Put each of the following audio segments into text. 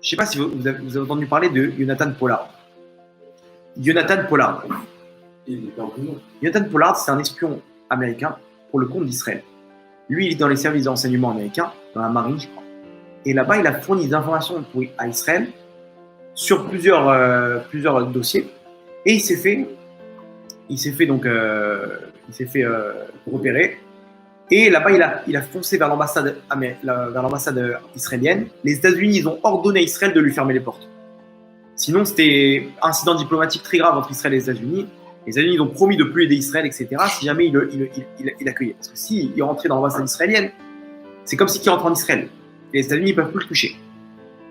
Je ne sais pas si vous avez entendu parler de Jonathan Pollard. Jonathan Pollard. Il est en prison. Jonathan Pollard, c'est un espion américain pour le compte d'Israël. Lui, il est dans les services de renseignement américains, dans la marine, je crois. Et là-bas, il a fourni des informations à Israël sur plusieurs dossiers. Et il s'est fait repérer. Et là-bas, il a foncé vers l'ambassade israélienne. Les États-Unis, ils ont ordonné à Israël de lui fermer les portes. Sinon, c'était un incident diplomatique très grave entre Israël et les États-Unis. Les États-Unis ont promis de ne plus aider Israël, etc., si jamais il accueillait. Parce que s'il rentrait dans l'ambassade israélienne, c'est comme s'il rentrait en Israël. Et les États-Unis ne peuvent plus le toucher.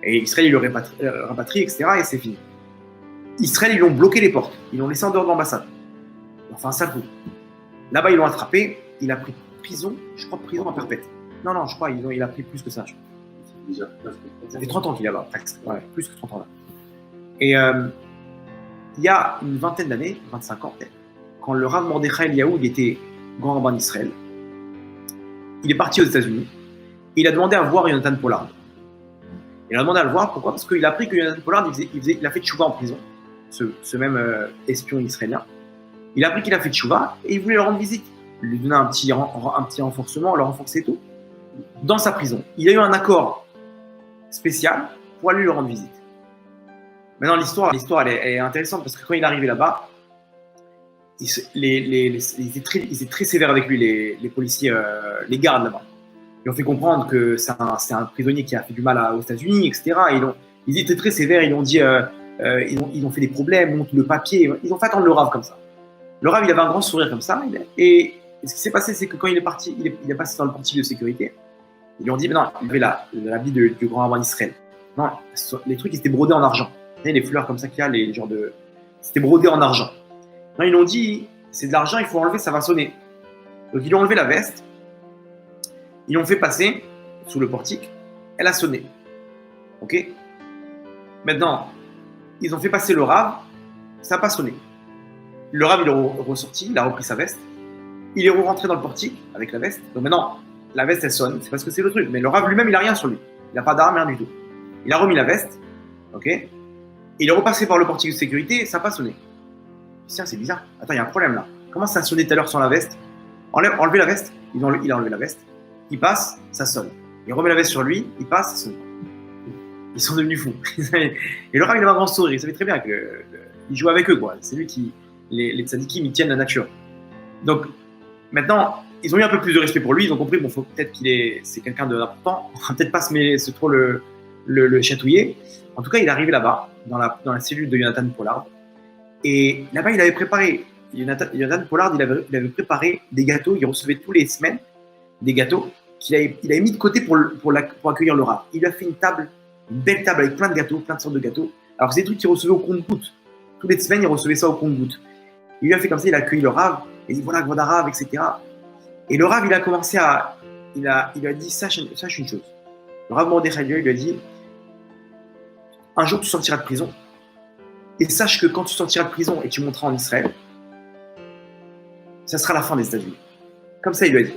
Et Israël, il le rapatrie, etc., et c'est fini. Israël, ils l'ont bloqué les portes. Ils l'ont laissé en dehors de l'ambassade. Enfin, un sale coup. Là-bas, ils l'ont attrapé. Il a pris prison, je crois, prison à perpète. Non, je crois, il a pris plus que ça. Ça fait 30 ans qu'il est là-bas, presque. Ouais, plus que 30 ans là. Et il y a une vingtaine d'années, 25 ans peut-être, quand le Rav Mordechai Eliyahu, il était grand rabbin d'Israël, il est parti aux États-Unis. Il a demandé à voir Jonathan Pollard. Il a demandé à le voir, pourquoi? Parce qu'il a appris que Jonathan Pollard, il a fait tchouva en prison, ce même espion israélien. Il a appris qu'il a fait tchouva et il voulait leur rendre visite. Il lui donnait un petit renforcement, le renforcer et tout. Dans sa prison, il a eu un accord spécial pour aller lui rendre visite. Maintenant, l'histoire elle est intéressante parce que quand il est arrivé là-bas, ils étaient très sévères avec lui, les policiers, les gardes là-bas. Ils ont fait comprendre que c'est un prisonnier qui a fait du mal aux États-Unis, etc. Ils étaient très sévères, ils ont dit, ils ont fait des problèmes, montrent le papier, ils ont fait attendre le Rav comme ça. Le Rav, il avait un grand sourire comme ça, et ce qui s'est passé, c'est que quand il est parti, il est passé dans le portique de sécurité. Ils lui ont dit, mais non, il avait l'habit du grand rabbin d'Israël. Non, les trucs, ils étaient brodés en argent. Vous savez, les fleurs comme ça qu'il y a, les genres de. C'était brodé en argent. Non, ils l'ont dit, c'est de l'argent, il faut enlever, ça va sonner. Donc, ils lui ont enlevé la veste. Ils l'ont fait passer sous le portique. Elle a sonné. Ok? Maintenant, ils ont fait passer le Rav. Ça n'a pas sonné. Le Rav, il est ressorti, il a repris sa veste. Il est rentré dans le portique avec la veste. Donc maintenant, la veste, elle sonne. C'est parce que c'est le truc. Mais le Rav lui-même, il n'a rien sur lui. Il n'a pas d'arme, rien du tout. Il a remis la veste. Ok? Il est repassé par le portique de sécurité. Ça n'a pas sonné. Tiens, c'est bizarre. Attends, il y a un problème là. Comment ça a sonné tout à l'heure sans la veste? Enlevez la veste. Il a enlevé la veste. Il passe, ça sonne. Il remet la veste sur lui. Il passe, ça sonne. Ils sont devenus fous. Et le Rav, il avait un grand sourire. Il savait très bien qu'il joue avec eux, quoi. C'est lui qui. Les tzadikim, ils tiennent la nature. Donc, maintenant, ils ont eu un peu plus de respect pour lui. Ils ont compris, bon, faut peut-être c'est quelqu'un d'important. On va peut-être pas se trop le chatouiller. En tout cas, il est arrivé là-bas, dans la cellule de Jonathan Pollard. Et là-bas, il avait préparé, Jonathan Pollard, il avait préparé des gâteaux. Il recevait tous les semaines des gâteaux il avait mis de côté pour accueillir le Rav. Il lui a fait une belle table avec plein de gâteaux, plein de sortes de gâteaux. Alors, c'est des trucs qu'il recevait au compte-gouttes. Toutes les semaines, il recevait ça au compte-gouttes. Il lui a fait comme ça, il a accueilli le Rav, il dit voilà, voilà Rav, etc. Et le Rav, il a commencé à. Il lui a dit sache une chose. Le Rav Mordechai lui a dit un jour tu sortiras de prison, et sache que quand tu sortiras de prison et tu monteras en Israël, ça sera la fin des États-Unis. Comme ça, il lui a dit.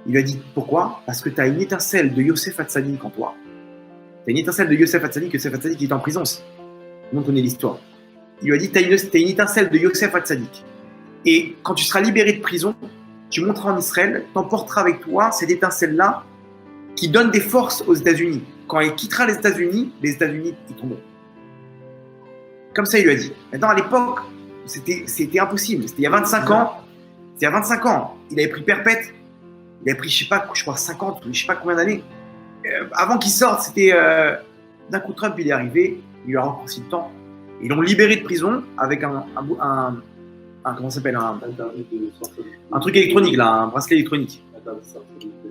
Il lui a dit pourquoi? Parce que tu as une étincelle de Yosef Hatzadik en toi. Tu as une étincelle de Yosef Hatzadik, Yosef Hatzadik qui est en prison aussi. Nous, on connaît l'histoire. Il lui a dit, tu as une étincelle de Yosef Hatzadik. Et quand tu seras libéré de prison, tu monteras en Israël, t'emporteras avec toi cette étincelle-là qui donne des forces aux États-Unis. Quand il quittera les États-Unis ils tomberont. Comme ça, il lui a dit. Maintenant, à l'époque, c'était impossible. C'était il y a 25 ans. C'était il y a 25 ans. Il avait pris perpète. Il avait pris, je crois 50, je sais pas combien d'années. Avant qu'il sorte, c'était d'un coup Trump, il est arrivé, il lui a raccourci le temps. Ils l'ont libéré de prison avec un comment ça s'appelle, un truc électronique là, un bracelet électronique.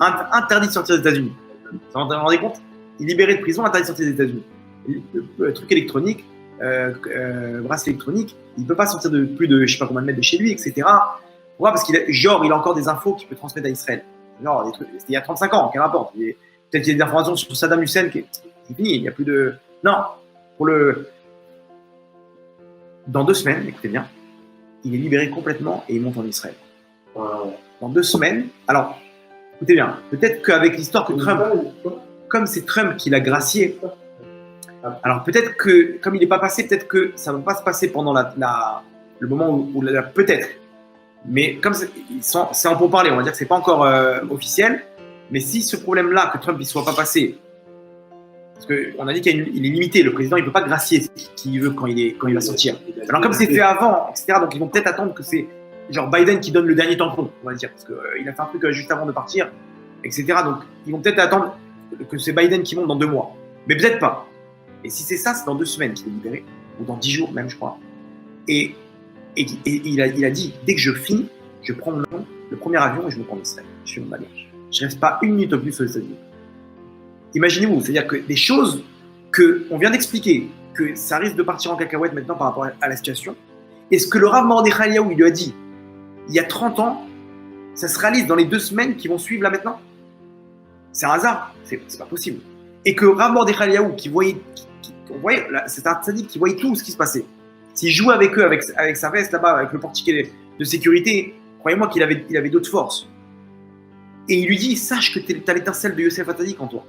Interdit de sortir des États-Unis. Vous vous rendez compte? Il est libéré de prison, interdit de sortir des États-Unis. Le truc électronique, bracelet électronique, il ne peut pas sortir de plus de je sais pas combien de mètres de chez lui, etc. Pourquoi? Parce qu'il a encore des infos qu'il peut transmettre à Israël. Genre des trucs, c'était il y a 35 ans, quel rapport? Peut-être qu'il y a des informations sur Saddam Hussein c'est fini, il n'y a plus de. Non, dans 2 semaines, écoutez bien, il est libéré complètement et il monte en Israël. Dans 2 semaines, alors, écoutez bien, peut-être qu'avec l'histoire que Trump, comme c'est Trump qui l'a gracié, Alors peut-être que, comme il n'est pas passé, peut-être que ça ne va pas se passer pendant le moment où peut-être. Mais comme c'est en pourparler, on va dire que ce n'est pas encore officiel. Mais si ce problème-là, que Trump ne soit pas passé, parce qu'on a dit qu'il est limité, le président il ne peut pas gracier ce qu'il veut quand il va sortir. Alors comme c'est fait avant, etc., donc ils vont peut-être attendre que c'est genre Biden qui donne le dernier tampon, on va dire, parce qu'il a fait un truc juste avant de partir, etc. Donc ils vont peut-être attendre que c'est Biden qui monte dans 2 mois. Mais peut-être pas. Et si c'est ça, c'est dans 2 semaines qu'il est libéré, ou dans 10 jours même, je crois. Et il a dit, dès que je finis, je prends le premier avion et je me prends en Israël. Je fais mon bagage. Je ne reste pas une minute au plus aux États-Unis. Imaginez-vous, c'est-à-dire que des choses qu'on vient d'expliquer, que ça risque de partir en cacahuète maintenant par rapport à la situation, et ce que le Rav Mordechai Eliyahu il lui a dit il y a 30 ans, ça se réalise dans les 2 semaines qui vont suivre là maintenant. C'est un hasard, c'est pas possible. Et que Rav Mordechai Eliyahu, qui voyait, c'est un tzaddik qui voyait tout ce qui se passait. S'il jouait avec eux, avec sa veste là-bas, avec le portiquet de sécurité, croyez-moi qu'il avait d'autres forces. Et il lui dit, sache que tu as l'étincelle de Yosef Hatzadik en toi.